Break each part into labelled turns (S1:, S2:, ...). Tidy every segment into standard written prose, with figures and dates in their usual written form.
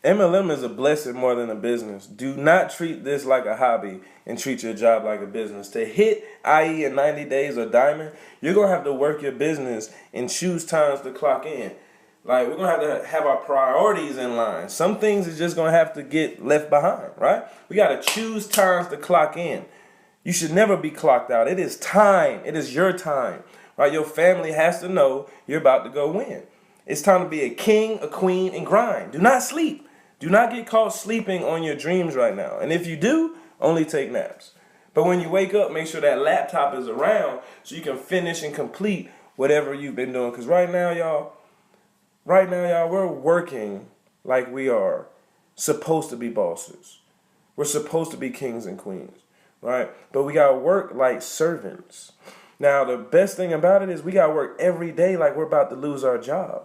S1: MLM is a blessing more than a business. Do not treat this like a hobby and treat your job like a business. To hit IE in 90 days or diamond, you're going to have to work your business and choose times to clock in. Like, we're going to have our priorities in line. Some things is just going to have to get left behind, right? We got to choose times to clock in. You should never be clocked out. It is time. It is your time, right? Your family has to know you're about to go win. It's time to be a king, a queen, and grind. Do not sleep. Do not get caught sleeping on your dreams right now. And if you do, only take naps. But when you wake up, make sure that laptop is around so you can finish and complete whatever you've been doing. Because right now, y'all, we're working like we are supposed to be bosses. We're supposed to be kings and queens, right? But we got to work like servants. Now, the best thing about it is we got to work every day like we're about to lose our job.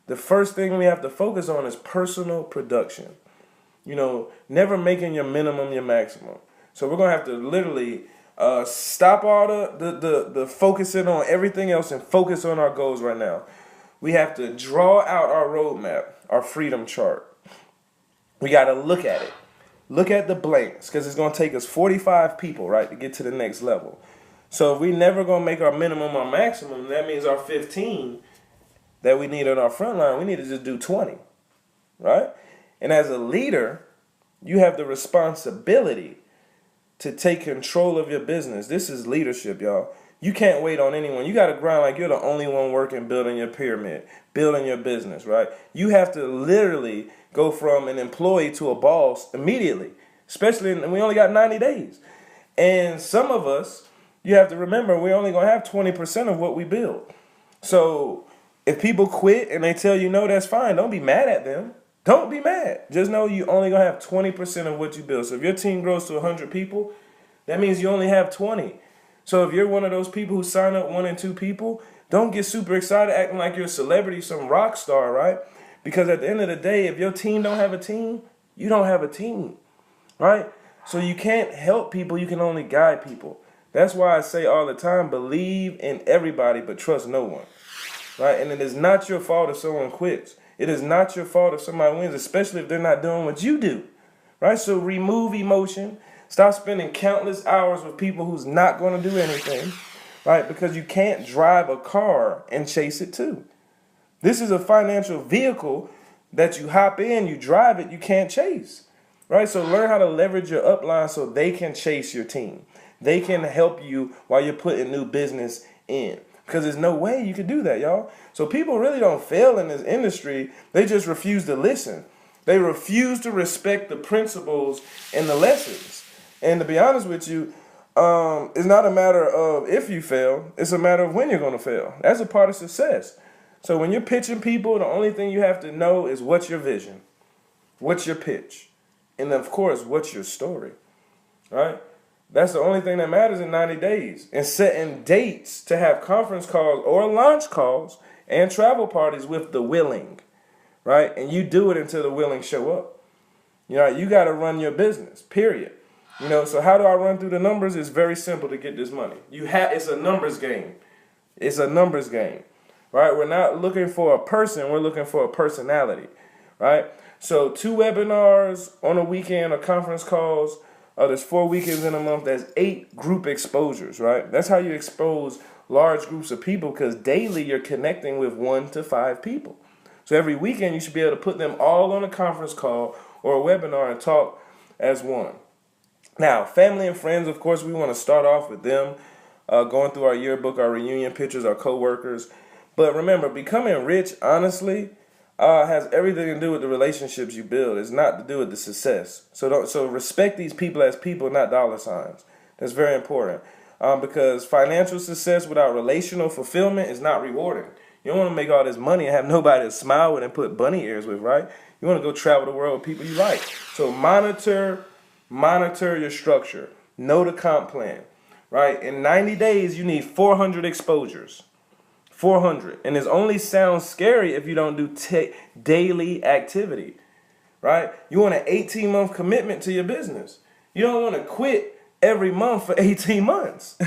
S1: The first thing we have to focus on is personal production. You know, never making your minimum your maximum. So we're going to have to literally stop all the focusing on everything else and focus on our goals right now. We have to draw out our roadmap, our freedom chart. We got to look at it. Look at the blanks because it's going to take us 45 people, right, to get to the next level. So if we never going to make our minimum or maximum, that means our 15 that we need on our front line, we need to just do 20, right? And as a leader, you have the responsibility to take control of your business. This is leadership, y'all. You can't wait on anyone. You got to grind like you're the only one working, building your pyramid, building your business, right? You have to literally go from an employee to a boss immediately, especially we only got 90 days. And some of us, you have to remember, we're only going to have 20% of what we build. So if people quit and they tell you no, that's fine. Don't be mad at them. Don't be mad. Just know you only going to have 20% of what you build. So if your team grows to 100 people, that means you only have 20. So if you're one of those people who sign up 1 and 2 people, don't get super excited acting like you're a celebrity, some rock star, right? Because at the end of the day, if your team don't have a team, you don't have a team, right? So you can't help people. You can only guide people. That's why I say all the time, believe in everybody, but trust no one, right? And it is not your fault if someone quits. It is not your fault if somebody wins, especially if they're not doing what you do, right? So remove emotion. Stop spending countless hours with people who's not going to do anything, right? Because you can't drive a car and chase it too. This is a financial vehicle that you hop in, you drive it, you can't chase, right? So learn how to leverage your upline so they can chase your team. They can help you while you're putting new business in. Because there's no way you could do that, y'all. So people really don't fail in this industry. They just refuse to listen. They refuse to respect the principles and the lessons. And to be honest with you, it's not a matter of if you fail. It's a matter of when you're going to fail. That's a part of success. So when you're pitching people, the only thing you have to know is what's your vision, what's your pitch, and of course, what's your story, right? That's the only thing that matters in 90 days. And setting dates to have conference calls or launch calls and travel parties with the willing, right? And you do it until the willing show up. You know, you got to run your business, period. You know, so how do I run through the numbers? It's very simple to get this money. It's a numbers game. It's a numbers game, right? We're not looking for a person. We're looking for a personality, right? So 2 webinars on a weekend or conference calls. There's 4 weekends in a month. That's 8 group exposures, right? That's how you expose large groups of people because daily you're connecting with 1 to 5 people. So every weekend you should be able to put them all on a conference call or a webinar and talk as one. Now, family and friends, of course, we want to start off with them, going through our yearbook, our reunion pictures, our coworkers. But remember, becoming rich, honestly, has everything to do with the relationships you build. It's not to do with the success. So respect these people as people, not dollar signs. That's very important. Because financial success without relational fulfillment is not rewarding. You don't want to make all this money and have nobody to smile with and put bunny ears with, right? You want to go travel the world with people you like. So monitor your structure. Know the comp plan, right? In 90 days, you need 400 exposures. 400. And it only sounds scary if you don't do daily activity, right? You want an 18-month commitment to your business. You don't want to quit every month for 18 months,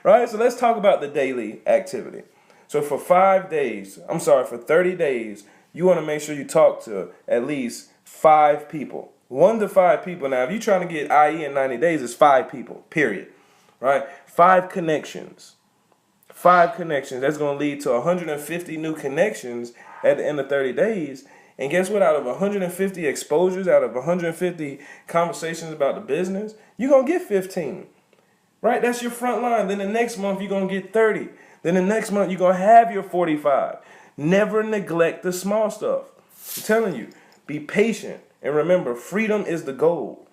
S1: right? So let's talk about the daily activity. So for 30 days, you want to make sure you talk to at least 5 people. 1 to 5 people. Now, if you're trying to get IE in 90 days, it's 5 people, period. Right? 5 connections. 5 connections. That's going to lead to 150 new connections at the end of 30 days. And guess what? Out of 150 exposures, out of 150 conversations about the business, you're going to get 15. Right? That's your front line. Then the next month, you're going to get 30. Then the next month, you're going to have your 45. Never neglect the small stuff. I'm telling you, be patient. And remember, freedom is the goal.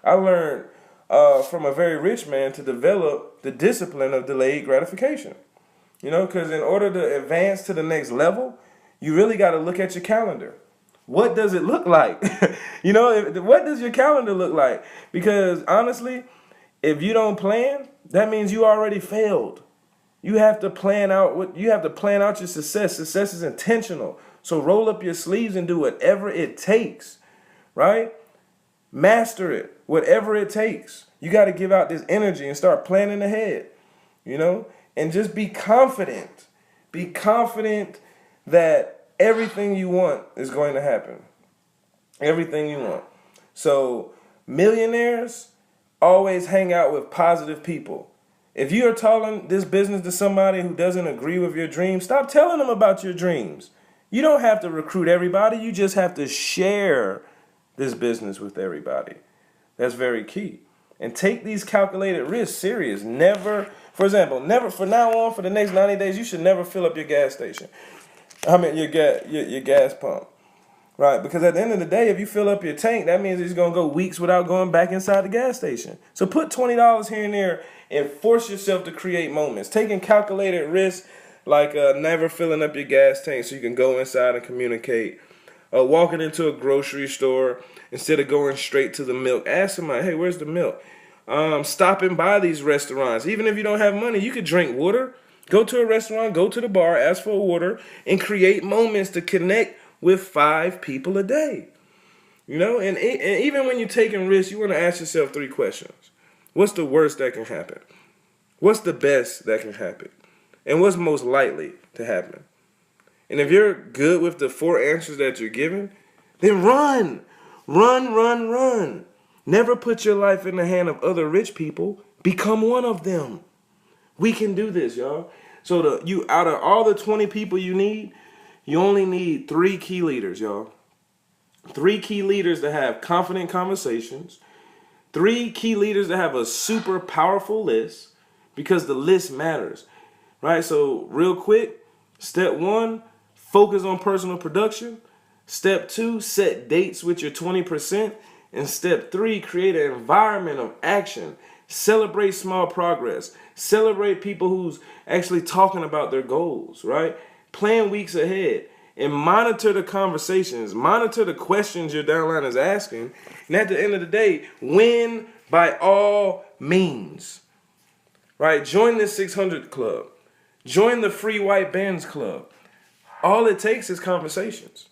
S1: I learned from a very rich man to develop the discipline of delayed gratification. You know, because in order to advance to the next level, you really got to look at your calendar. What does it look like? You know, what does your calendar look like? Because honestly, if you don't plan, that means you already failed. You have to plan out your success. Success is intentional. So roll up your sleeves and do whatever it takes, right? Master it, whatever it takes. You got to give out this energy and start planning ahead, you know, and just be confident. Be confident that everything you want is going to happen. Everything you want. So millionaires always hang out with positive people. If you are telling this business to somebody who doesn't agree with your dreams, stop telling them about your dreams. You don't have to recruit everybody. You just have to share this business with everybody. That's very key. And take these calculated risks serious. Never, for example, from now on, for the next 90 days, you should never fill up your gas station. Your gas pump. Right? Because at the end of the day, if you fill up your tank, that means it's going to go weeks without going back inside the gas station. So put $20 here and there and force yourself to create moments. Taking calculated risks like never filling up your gas tank so you can go inside and communicate. Walking into a grocery store instead of going straight to the milk. Ask somebody, hey, where's the milk? Stopping by these restaurants. Even if you don't have money, you could drink water. Go to a restaurant, go to the bar, ask for water, and create moments to connect with 5 people a day. You know, and even when you're taking risks, you want to ask yourself 3 questions. What's the worst that can happen? What's the best that can happen? And what's most likely to happen? And if you're good with the 4 answers that you're given, then run. Run, run, run. Never put your life in the hand of other rich people. Become one of them. We can do this, y'all. So out of all the 20 people you need, you only need 3 key leaders, y'all. 3 key leaders to have confident conversations. 3 key leaders to have a super powerful list, because the list matters, right? So real quick, step 1, focus on personal production. Step 2, set dates with your 20%. And step 3, create an environment of action. Celebrate small progress. Celebrate people who's actually talking about their goals, right? Plan weeks ahead and monitor the conversations. Monitor the questions your downline is asking. And at the end of the day, win by all means, right? Join the 600 club. Join the free white bands club. All it takes is conversations.